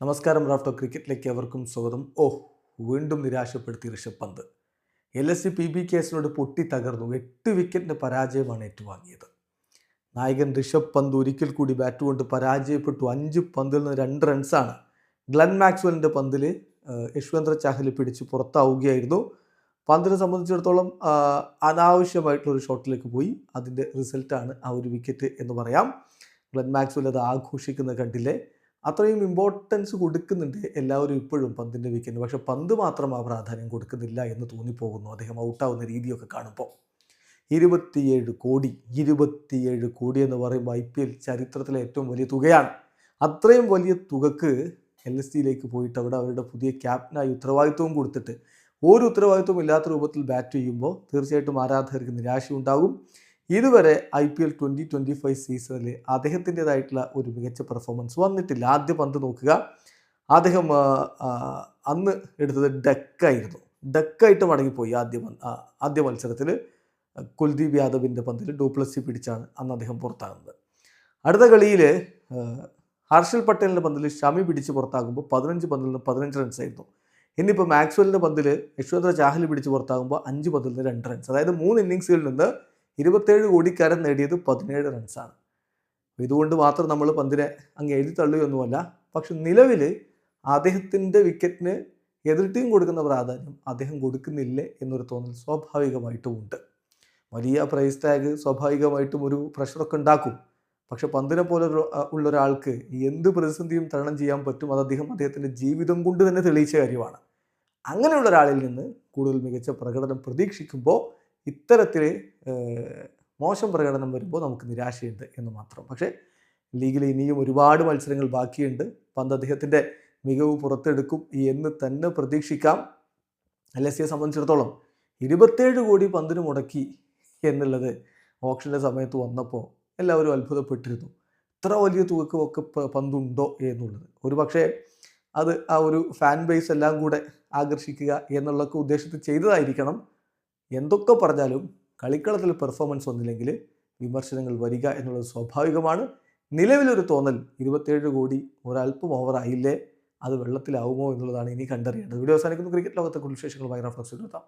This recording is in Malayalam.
നമസ്കാരം. റാഫ്റ്റോ ക്രിക്കറ്റിലേക്ക് അവർക്കും സ്വാഗതം. വീണ്ടും നിരാശപ്പെടുത്തി ഋഷഭ് പന്ത്. LSG PB കേസിനോട് പൊട്ടി തകർന്നു. 8 വിക്കറ്റിൻ്റെ പരാജയമാണ് ഏറ്റുവാങ്ങിയത്. നായകൻ ഋഷഭ് പന്ത് ഒരിക്കൽ കൂടി ബാറ്റ് കൊണ്ട് പരാജയപ്പെട്ടു. 5 പന്തിൽ നിന്ന് 2 റൺസാണ്. ഗ്ലെൻ മാക്സ്വെലിൻ്റെ പന്തിൽ യശ്വേന്ദ്ര ചാഹൽ പിടിച്ച് പുറത്താവുകയായിരുന്നു. പന്തിനെ സംബന്ധിച്ചിടത്തോളം അനാവശ്യമായിട്ടുള്ളൊരു ഷോട്ടിലേക്ക് പോയി. അതിൻ്റെ റിസൾട്ടാണ് ആ ഒരു വിക്കറ്റ് എന്ന് പറയാം. ഗ്ലെൻ മാക്സ്വെൽ അത് ആഘോഷിക്കുന്ന കണ്ടില്ലേ. അത്രയും ഇമ്പോർട്ടൻസ് കൊടുക്കുന്നുണ്ട് എല്ലാവരും ഇപ്പോഴും പന്തിൻ്റെ വിക്കറ്റിന്. പക്ഷേ പന്ത് മാത്രം ആ പ്രാധാന്യം കൊടുക്കുന്നില്ല എന്ന് തോന്നിപ്പോകുന്നു അദ്ദേഹം ഔട്ടാവുന്ന രീതിയൊക്കെ കാണുമ്പോൾ. 27 കോടി എന്ന് പറയുമ്പോൾ IPL ചരിത്രത്തിലെ ഏറ്റവും വലിയ തുകയാണ്. അത്രയും വലിയ തുകക്ക് LSGയിലേക്ക് പോയിട്ട് അവിടെ അവരുടെ പുതിയ ക്യാപ്റ്റനായി ഉത്തരവാദിത്വവും കൊടുത്തിട്ട് ഒരു ഉത്തരവാദിത്വം ഇല്ലാത്ത രൂപത്തിൽ ബാറ്റ് ചെയ്യുമ്പോൾ തീർച്ചയായിട്ടും ആരാധകർക്ക് നിരാശയുണ്ടാകും. ഇതുവരെ IPL 2025 സീസണിൽ അദ്ദേഹത്തിൻ്റെതായിട്ടുള്ള ഒരു മികച്ച പെർഫോമൻസ് വന്നിട്ടില്ല. ആദ്യ പന്ത് നോക്കുക, അദ്ദേഹം അന്ന് എടുത്തത് ഡക്കായിട്ട് മടങ്ങിപ്പോയി. ആദ്യ മത്സരത്തിൽ കുൽദീപ് യാദവിൻ്റെ പന്തിൽ ഡുപ്ലസി പിടിച്ചാണ് അന്ന് അദ്ദേഹം പുറത്താകുന്നത്. അടുത്ത കളിയിൽ ഹർഷൽ പട്ടേലിൻ്റെ പന്തിൽ ഷമി പിടിച്ച് പുറത്താകുമ്പോൾ 15 പന്തിൽ നിന്ന് 15 റൺസായിരുന്നു. ഇന്നിപ്പോൾ മാക്സ്വെലിൻ്റെ പന്തിൽ യശ്വേന്ദ്ര ചാഹൽ പിടിച്ച് പുറത്താകുമ്പോൾ 5 പന്തിൽ നിന്ന് 2 റൺസ്. അതായത് 3 ഇന്നിങ്സുകളിൽ നിന്ന് 27 കോടിക്കാരൻ നേടിയത് 17 റൺസാണ്. ഇതുകൊണ്ട് മാത്രം നമ്മൾ പന്തിനെ അങ്ങ് എഴുതി തള്ളുകയൊന്നുമല്ല. പക്ഷെ നിലവിൽ അദ്ദേഹത്തിൻ്റെ വിക്കറ്റിന് എതിർ ടീം കൊടുക്കുന്ന പ്രാധാന്യം അദ്ദേഹം കൊടുക്കുന്നില്ലേ എന്നൊരു തോന്നൽ സ്വാഭാവികമായിട്ടും ഉണ്ട്. വലിയ പ്രൈസ് ടാഗ് സ്വാഭാവികമായിട്ടും ഒരു പ്രഷറൊക്കെ ഉണ്ടാക്കും. പക്ഷെ പന്തിനെ പോലെ ഉള്ളൊരാൾക്ക് എന്ത് പ്രതിസന്ധിയും തരണം ചെയ്യാൻ പറ്റും. അത് അദ്ദേഹത്തിൻ്റെ ജീവിതം കൊണ്ട് തന്നെ തെളിയിച്ച കാര്യമാണ്. അങ്ങനെയുള്ള ഒരാളിൽ നിന്ന് കൂടുതൽ മികച്ച പ്രകടനം പ്രതീക്ഷിക്കുമ്പോൾ ഇത്തരത്തിൽ മോശം പ്രകടനം വരുമ്പോൾ നമുക്ക് നിരാശയുണ്ട് എന്ന് മാത്രം. പക്ഷേ ലീഗിൽ ഇനിയും ഒരുപാട് മത്സരങ്ങൾ ബാക്കിയുണ്ട്. പന്ത് അദ്ദേഹത്തിൻ്റെ മികവ് പുറത്തെടുക്കും എന്ന് തന്നെ പ്രതീക്ഷിക്കാം. LSGയെ സംബന്ധിച്ചിടത്തോളം 27 കോടി പന്തിന് മുടക്കി എന്നുള്ളത് ഓപ്ഷൻ്റെ സമയത്ത് വന്നപ്പോൾ എല്ലാവരും അത്ഭുതപ്പെട്ടിരുന്നു. ഇത്ര വലിയ തുകക്കൊക്കെ പന്തുണ്ടോ എന്നുള്ളത്. ഒരു പക്ഷേ അത് ആ ഒരു ഫാൻ ബേസ് എല്ലാം കൂടെ ആകർഷിക്കുക എന്നുള്ളൊക്കെ ഉദ്ദേശത്തിൽ ചെയ്തതായിരിക്കണം. എന്തൊക്കെ പറഞ്ഞാലും കളിക്കളത്തിൽ പെർഫോമൻസ് വന്നില്ലെങ്കിൽ വിമർശനങ്ങൾ വരിക എന്നുള്ളത് സ്വാഭാവികമാണ്. നിലവിലൊരു തോന്നൽ 27 കോടി ഒരല്പം ഓവറായില്ലേ, അത് വെള്ളത്തിലാവുമോ എന്നുള്ളതാണ് ഇനി കണ്ടറിയേണ്ടത്. വീഡിയോ അവസാനിക്കുന്നു. ക്രിക്കറ്റ് ലോകത്തെ കൂടുതൽ വിശേഷങ്ങളുമായി റാഫ്റ്റോ ക്രിക്കറ്റ്.